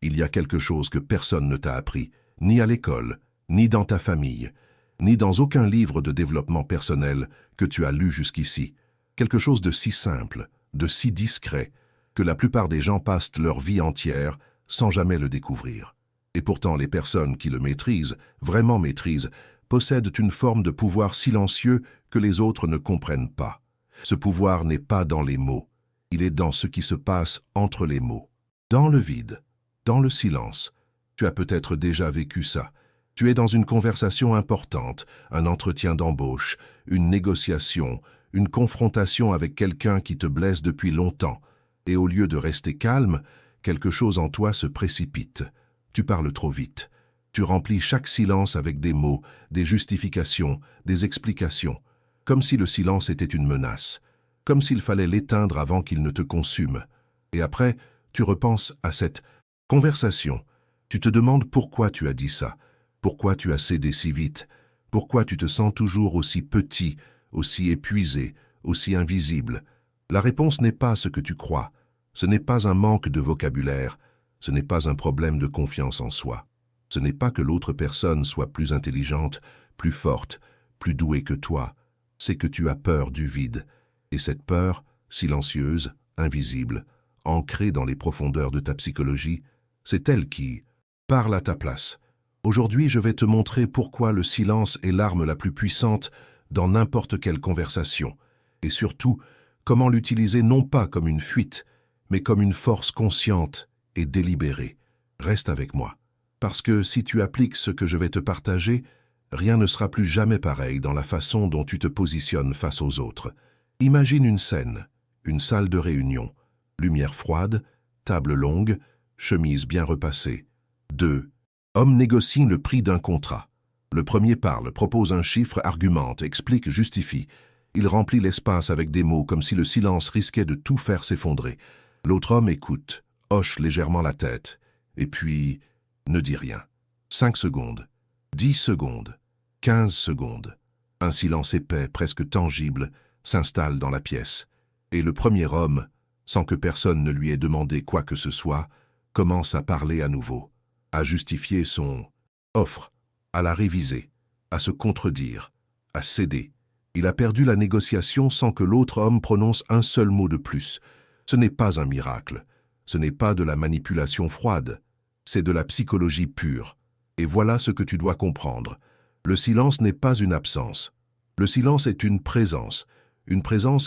Il y a quelque chose que personne ne t'a appris, ni à l'école, ni dans ta famille, ni dans aucun livre de développement personnel que tu as lu jusqu'ici. Quelque chose de si simple, de si discret, que la plupart des gens passent leur vie entière sans jamais le découvrir. Et pourtant, les personnes qui le maîtrisent, vraiment maîtrisent, possèdent une forme de pouvoir silencieux que les autres ne comprennent pas. Ce pouvoir n'est pas dans les mots, il est dans ce qui se passe entre les mots. Dans le vide, dans le silence, tu as peut-être déjà vécu ça. Tu es dans une conversation importante, un entretien d'embauche, une négociation, une confrontation avec quelqu'un qui te blesse depuis longtemps, et au lieu de rester calme, quelque chose en toi se précipite. Tu parles trop vite. Tu remplis chaque silence avec des mots, des justifications, des explications, comme si le silence était une menace, comme s'il fallait l'éteindre avant qu'il ne te consume. Et après, tu repenses à cette conversation. Tu te demandes pourquoi tu as dit ça, pourquoi tu as cédé si vite, pourquoi tu te sens toujours aussi petit, aussi épuisé, aussi invisible. La réponse n'est pas ce que tu crois. Ce n'est pas un manque de vocabulaire, ce n'est pas un problème de confiance en soi. Ce n'est pas que l'autre personne soit plus intelligente, plus forte, plus douée que toi. C'est que tu as peur du vide. Et cette peur, silencieuse, invisible, ancrée dans les profondeurs de ta psychologie, c'est elle qui parle à ta place. Aujourd'hui, je vais te montrer pourquoi le silence est l'arme la plus puissante dans n'importe quelle conversation. Et surtout, comment l'utiliser non pas comme une fuite, mais comme une force consciente et délibérée. Reste avec moi. Parce que si tu appliques ce que je vais te partager, rien ne sera plus jamais pareil dans la façon dont tu te positionnes face aux autres. Imagine une scène, une salle de réunion, lumière froide, table longue, chemise bien repassée. 2. Homme négocie le prix d'un contrat. Le premier parle, propose un chiffre, argumente, explique, justifie. Il remplit l'espace avec des mots comme si le silence risquait de tout faire s'effondrer. L'autre homme écoute, hoche légèrement la tête, et puis ne dit rien. 5 secondes, 10 secondes, 15 secondes. Un silence épais, presque tangible, s'installe dans la pièce. Et le premier homme, sans que personne ne lui ait demandé quoi que ce soit, commence à parler à nouveau, à justifier son offre, à la réviser, à se contredire, à céder. Il a perdu la négociation sans que l'autre homme prononce un seul mot de plus. Ce n'est pas un miracle, ce n'est pas de la manipulation froide, c'est de la psychologie pure. Et voilà ce que tu dois comprendre. Le silence n'est pas une absence. Le silence est une présence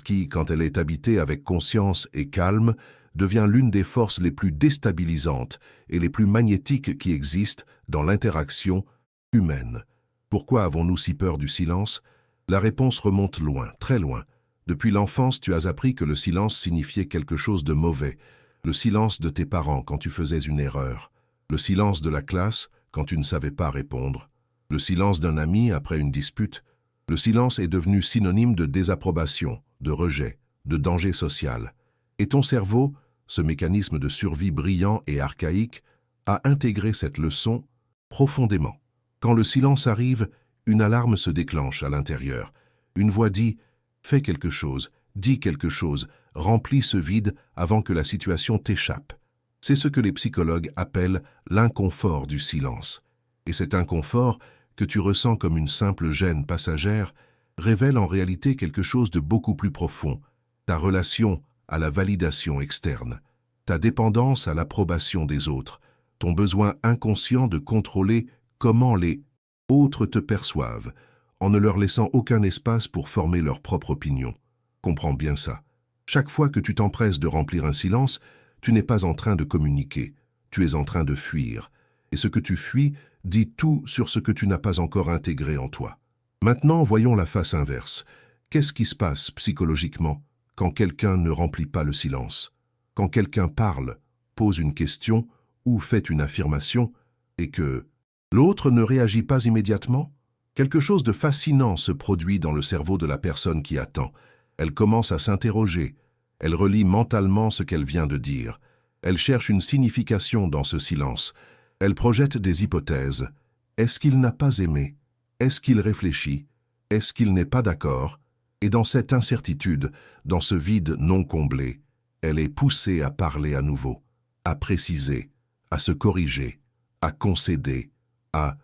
qui, quand elle est habitée avec conscience et calme, devient l'une des forces les plus déstabilisantes et les plus magnétiques qui existent dans l'interaction humaine. Pourquoi avons-nous si peur du silence? La réponse remonte loin, très loin. Depuis l'enfance, tu as appris que le silence signifiait quelque chose de mauvais. Le silence de tes parents quand tu faisais une erreur. Le silence de la classe quand tu ne savais pas répondre. Le silence d'un ami après une dispute. Le silence est devenu synonyme de désapprobation, de rejet, de danger social. Et ton cerveau, ce mécanisme de survie brillant et archaïque, a intégré cette leçon profondément. Quand le silence arrive, une alarme se déclenche à l'intérieur. Une voix dit « Fais quelque chose, dis quelque chose, remplis ce vide avant que la situation t'échappe ». C'est ce que les psychologues appellent l'inconfort du silence. Et cet inconfort, que tu ressens comme une simple gêne passagère, révèle en réalité quelque chose de beaucoup plus profond, ta relation à la validation externe, ta dépendance à l'approbation des autres, ton besoin inconscient de contrôler comment les autres te perçoivent, en ne leur laissant aucun espace pour former leur propre opinion. Comprends bien ça. Chaque fois que tu t'empresses de remplir un silence, tu n'es pas en train de communiquer, tu es en train de fuir. Et ce que tu fuis dit tout sur ce que tu n'as pas encore intégré en toi. Maintenant, voyons la face inverse. Qu'est-ce qui se passe psychologiquement quand quelqu'un ne remplit pas le silence? Quand quelqu'un parle, pose une question ou fait une affirmation et que l'autre ne réagit pas immédiatement? Quelque chose de fascinant se produit dans le cerveau de la personne qui attend. Elle commence à s'interroger. Elle relit mentalement ce qu'elle vient de dire. Elle cherche une signification dans ce silence. Elle projette des hypothèses. Est-ce qu'il n'a pas aimé? Est-ce qu'il réfléchit? Est-ce qu'il n'est pas d'accord? Et dans cette incertitude, dans ce vide non comblé, elle est poussée à parler à nouveau, à préciser, à se corriger, à concéder, à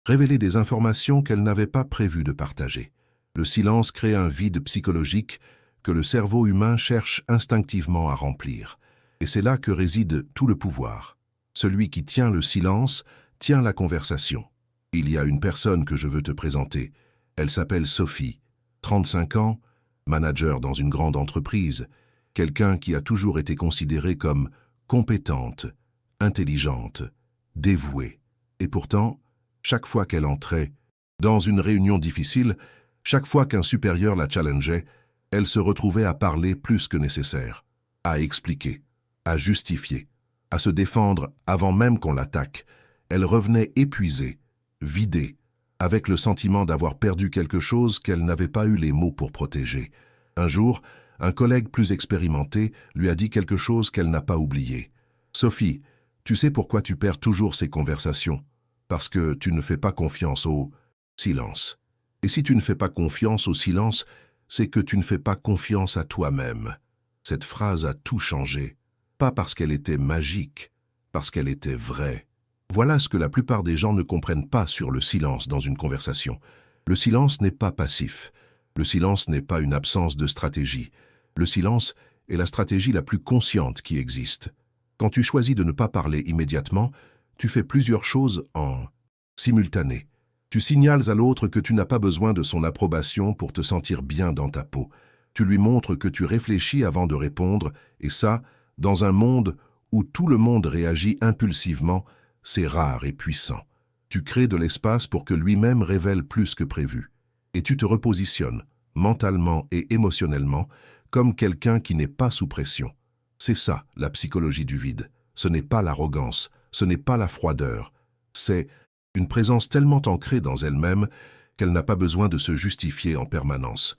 révéler des informations qu'elle n'avait pas prévu de partager. Le silence crée un vide psychologique que le cerveau humain cherche instinctivement à remplir. Et c'est là que réside tout le pouvoir. Celui qui tient le silence tient la conversation. Il y a une personne que je veux te présenter. Elle s'appelle Sophie, 35 ans, manager dans une grande entreprise, quelqu'un qui a toujours été considéré comme compétente, intelligente, dévouée. Et pourtant, chaque fois qu'elle entrait dans une réunion difficile, chaque fois qu'un supérieur la challengeait, elle se retrouvait à parler plus que nécessaire, à expliquer, à justifier, à se défendre avant même qu'on l'attaque. Elle revenait épuisée, vidée, avec le sentiment d'avoir perdu quelque chose qu'elle n'avait pas eu les mots pour protéger. Un jour, un collègue plus expérimenté lui a dit quelque chose qu'elle n'a pas oublié. « Sophie, tu sais pourquoi tu perds toujours ces conversations? Parce que tu ne fais pas confiance au silence. Et si tu ne fais pas confiance au silence, c'est que tu ne fais pas confiance à toi-même. » Cette phrase a tout changé. Pas parce qu'elle était magique, parce qu'elle était vraie. Voilà ce que la plupart des gens ne comprennent pas sur le silence dans une conversation. Le silence n'est pas passif. Le silence n'est pas une absence de stratégie. Le silence est la stratégie la plus consciente qui existe. Quand tu choisis de ne pas parler immédiatement, tu fais plusieurs choses en simultané. Tu signales à l'autre que tu n'as pas besoin de son approbation pour te sentir bien dans ta peau. Tu lui montres que tu réfléchis avant de répondre, et ça, dans un monde où tout le monde réagit impulsivement, c'est rare et puissant. Tu crées de l'espace pour que lui-même révèle plus que prévu. Et tu te repositionnes, mentalement et émotionnellement, comme quelqu'un qui n'est pas sous pression. C'est ça, la psychologie du vide. Ce n'est pas l'arrogance, ce n'est pas la froideur. C'est une présence tellement ancrée dans elle-même qu'elle n'a pas besoin de se justifier en permanence.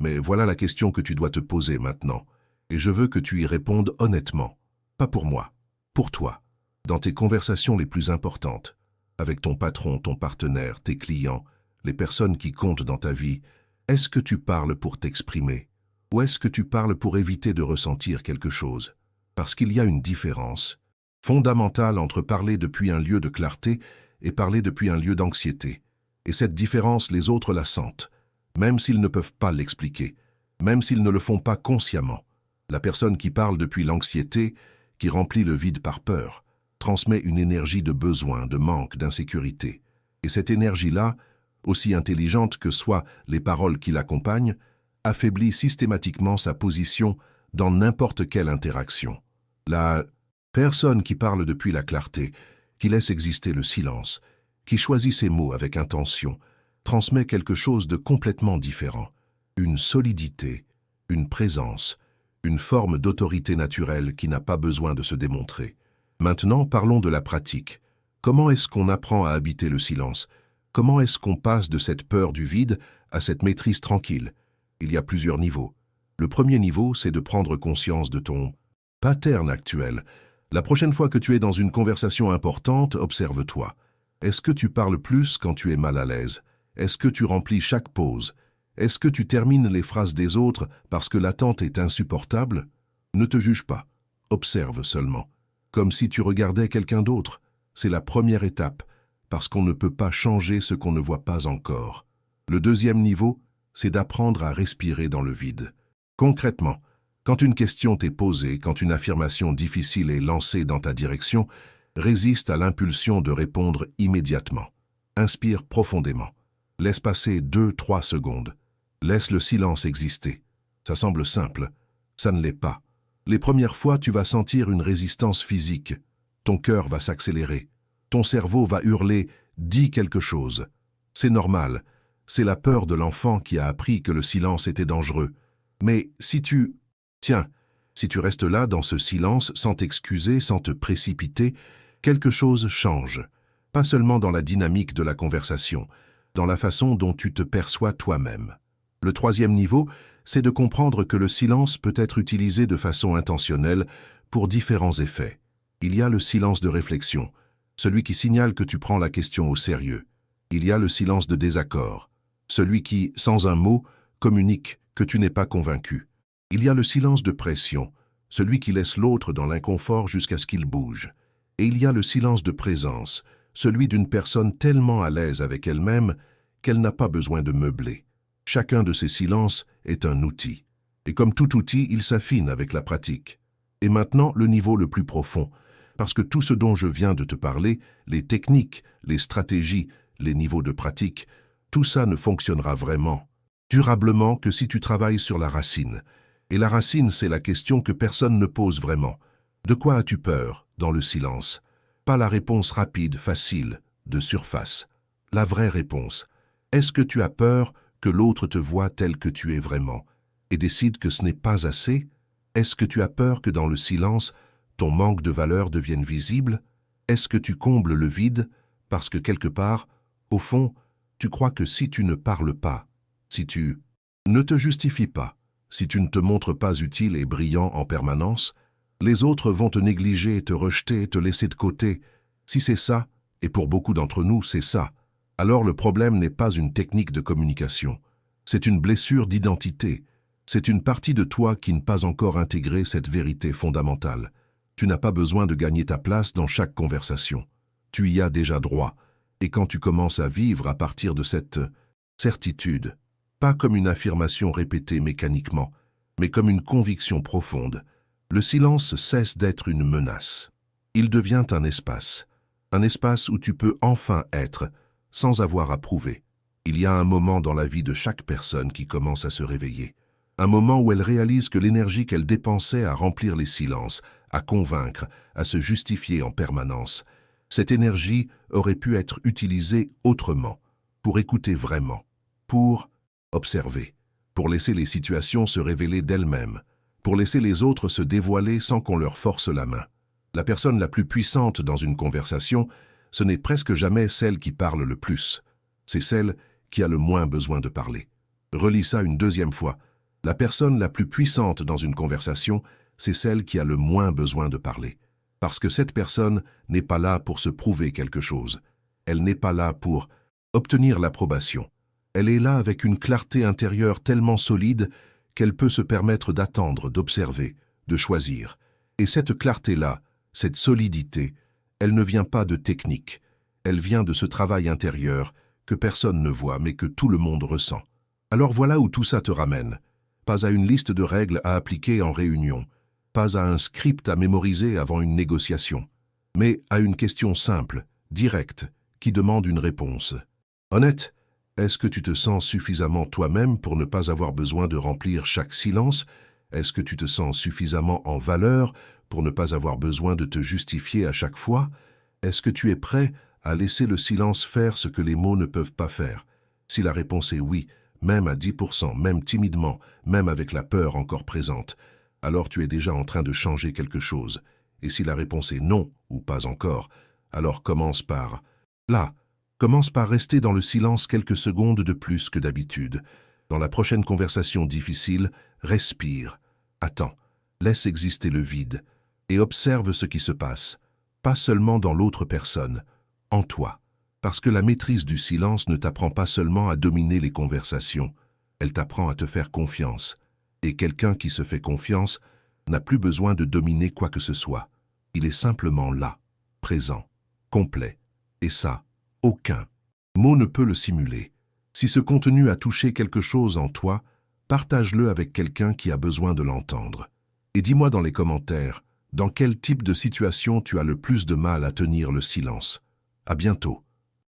Mais voilà la question que tu dois te poser maintenant. Et je veux que tu y répondes honnêtement. Pas pour moi, pour toi. Dans tes conversations les plus importantes, avec ton patron, ton partenaire, tes clients, les personnes qui comptent dans ta vie, est-ce que tu parles pour t'exprimer? Ou est-ce que tu parles pour éviter de ressentir quelque chose? Parce qu'il y a une différence fondamentale entre parler depuis un lieu de clarté et parler depuis un lieu d'anxiété. Et cette différence, les autres la sentent, même s'ils ne peuvent pas l'expliquer, même s'ils ne le font pas consciemment. La personne qui parle depuis l'anxiété, qui remplit le vide par peur, transmet une énergie de besoin, de manque, d'insécurité. Et cette énergie-là, aussi intelligente que soient les paroles qui l'accompagnent, affaiblit systématiquement sa position dans n'importe quelle interaction. La personne qui parle depuis la clarté, qui laisse exister le silence, qui choisit ses mots avec intention, transmet quelque chose de complètement différent. Une solidité, une présence, une forme d'autorité naturelle qui n'a pas besoin de se démontrer. Maintenant, parlons de la pratique. Comment est-ce qu'on apprend à habiter le silence? Comment est-ce qu'on passe de cette peur du vide à cette maîtrise tranquille? Il y a plusieurs niveaux. Le premier niveau, c'est de prendre conscience de ton pattern actuel. La prochaine fois que tu es dans une conversation importante, observe-toi. Est-ce que tu parles plus quand tu es mal à l'aise? Est-ce que tu remplis chaque pause? Est-ce que tu termines les phrases des autres parce que l'attente est insupportable? Ne te juge pas. Observe seulement. Comme si tu regardais quelqu'un d'autre. C'est la première étape, parce qu'on ne peut pas changer ce qu'on ne voit pas encore. Le deuxième niveau, c'est d'apprendre à respirer dans le vide. Concrètement, quand une question t'est posée, quand une affirmation difficile est lancée dans ta direction, résiste à l'impulsion de répondre immédiatement. Inspire profondément. Laisse passer 2-3 secondes. Laisse le silence exister. Ça semble simple. Ça ne l'est pas. Les premières fois, tu vas sentir une résistance physique. Ton cœur va s'accélérer. Ton cerveau va hurler « dis quelque chose ». C'est normal. C'est la peur de l'enfant qui a appris que le silence était dangereux. Mais si tu restes là dans ce silence sans t'excuser, sans te précipiter, quelque chose change. Pas seulement dans la dynamique de la conversation, dans la façon dont tu te perçois toi-même. Le troisième niveau, c'est de comprendre que le silence peut être utilisé de façon intentionnelle pour différents effets. Il y a le silence de réflexion, celui qui signale que tu prends la question au sérieux. Il y a le silence de désaccord, celui qui, sans un mot, communique que tu n'es pas convaincu. Il y a le silence de pression, celui qui laisse l'autre dans l'inconfort jusqu'à ce qu'il bouge. Et il y a le silence de présence, celui d'une personne tellement à l'aise avec elle-même qu'elle n'a pas besoin de meubler. Chacun de ces silences est un outil. Et comme tout outil, il s'affine avec la pratique. Et maintenant, le niveau le plus profond, parce que tout ce dont je viens de te parler, les techniques, les stratégies, les niveaux de pratique, tout ça ne fonctionnera vraiment, durablement, que si tu travailles sur la racine. Et la racine, c'est la question que personne ne pose vraiment. De quoi as-tu peur dans le silence? Pas la réponse rapide, facile, de surface. La vraie réponse. Est-ce que tu as peur que l'autre te voie tel que tu es vraiment et décide que ce n'est pas assez? Est-ce que tu as peur que dans le silence, ton manque de valeur devienne visible? Est-ce que tu combles le vide parce que quelque part, au fond, tu crois que si tu ne parles pas, si tu ne te justifies pas, si tu ne te montres pas utile et brillant en permanence, les autres vont te négliger, te rejeter, te laisser de côté. Si c'est ça, et pour beaucoup d'entre nous c'est ça, alors le problème n'est pas une technique de communication, c'est une blessure d'identité, c'est une partie de toi qui n'a pas encore intégré cette vérité fondamentale. Tu n'as pas besoin de gagner ta place dans chaque conversation. Tu y as déjà droit. Et quand tu commences à vivre à partir de cette certitude, pas comme une affirmation répétée mécaniquement, mais comme une conviction profonde, le silence cesse d'être une menace. Il devient un espace où tu peux enfin être, sans avoir à prouver. Il y a un moment dans la vie de chaque personne qui commence à se réveiller. Un moment où elle réalise que l'énergie qu'elle dépensait à remplir les silences, à convaincre, à se justifier en permanence, cette énergie aurait pu être utilisée autrement, pour écouter vraiment, pour observer, pour laisser les situations se révéler d'elles-mêmes, pour laisser les autres se dévoiler sans qu'on leur force la main. La personne la plus puissante dans une conversation, ce n'est presque jamais celle qui parle le plus. C'est celle qui a le moins besoin de parler. Relis ça une deuxième fois. La personne la plus puissante dans une conversation, c'est celle qui a le moins besoin de parler. Parce que cette personne n'est pas là pour se prouver quelque chose. Elle n'est pas là pour obtenir l'approbation. Elle est là avec une clarté intérieure tellement solide qu'elle peut se permettre d'attendre, d'observer, de choisir. Et cette clarté-là, cette solidité, elle ne vient pas de technique. Elle vient de ce travail intérieur que personne ne voit mais que tout le monde ressent. Alors voilà où tout ça te ramène. Pas à une liste de règles à appliquer en réunion, pas à un script à mémoriser avant une négociation, mais à une question simple, directe, qui demande une réponse. Honnête, est-ce que tu te sens suffisamment toi-même pour ne pas avoir besoin de remplir chaque silence? Est-ce que tu te sens suffisamment en valeur pour ne pas avoir besoin de te justifier à chaque fois? Est-ce que tu es prêt à laisser le silence faire ce que les mots ne peuvent pas faire? Si la réponse est oui, même à 10%, même timidement, même avec la peur encore présente, alors tu es déjà en train de changer quelque chose. Et si la réponse est non, ou pas encore, alors commence par là. Commence par rester dans le silence quelques secondes de plus que d'habitude. Dans la prochaine conversation difficile, respire, attends, laisse exister le vide et observe ce qui se passe, pas seulement dans l'autre personne, en toi. Parce que la maîtrise du silence ne t'apprend pas seulement à dominer les conversations, elle t'apprend à te faire confiance. Et quelqu'un qui se fait confiance n'a plus besoin de dominer quoi que ce soit. Il est simplement là, présent, complet. Et ça, aucun mot ne peut le simuler. Si ce contenu a touché quelque chose en toi, partage-le avec quelqu'un qui a besoin de l'entendre. Et dis-moi dans les commentaires, dans quel type de situation tu as le plus de mal à tenir le silence. À bientôt.